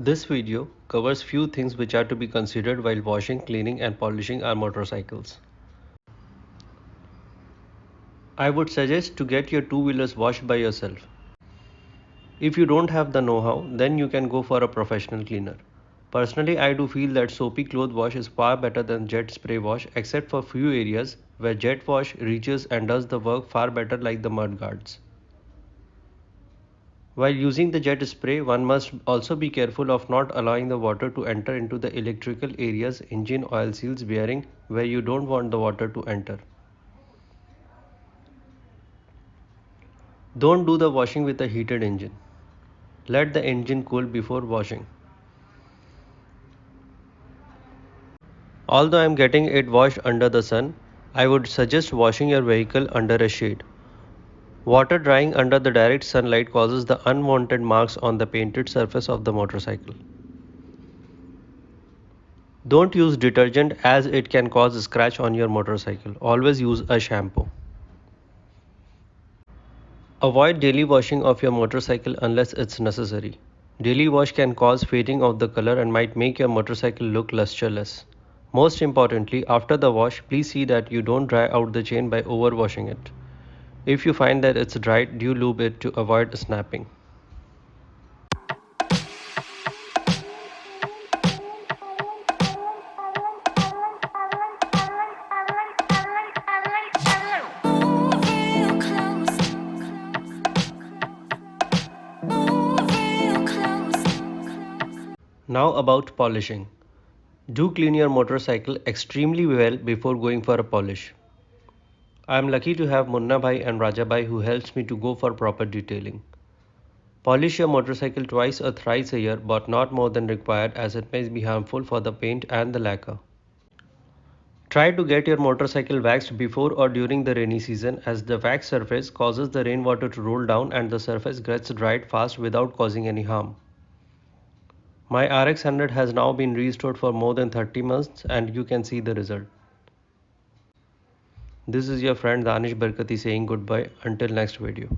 This video covers few things which are to be considered while washing, cleaning and polishing our motorcycles. I would suggest to get your two-wheelers washed by yourself. If you don't have the know-how, then you can go for a professional cleaner. Personally, I do feel that soapy cloth wash is far better than jet spray wash, except for few areas where jet wash reaches and does the work far better, like the mud guards. While using the jet spray, one must also be careful of not allowing the water to enter into the electrical areas, engine, oil seals, bearing, where you don't want the water to enter. Don't do the washing with a heated engine. Let the engine cool before washing. Although I am getting it washed under the sun, I would suggest washing your vehicle under a shade. Water drying under the direct sunlight causes the unwanted marks on the painted surface of the motorcycle. Don't use detergent as it can cause a scratch on your motorcycle. Always use a shampoo. Avoid daily washing of your motorcycle unless it's necessary. Daily wash can cause fading of the color and might make your motorcycle look lusterless. Most importantly, after the wash, please see that you don't dry out the chain by overwashing it. If you find that it's dried, do lube it to avoid snapping. Now about polishing. Do clean your motorcycle extremely well before going for a polish. I am lucky to have Munna Bhai and Raja Bhai who helps me to go for proper detailing. Polish your motorcycle twice or thrice a year, but not more than required, as it may be harmful for the paint and the lacquer. Try to get your motorcycle waxed before or during the rainy season, as the wax surface causes the rainwater to roll down and the surface gets dried fast without causing any harm. My RX100 has now been restored for more than 30 months and you can see the result. This is your friend Danish Barkati saying goodbye until next video.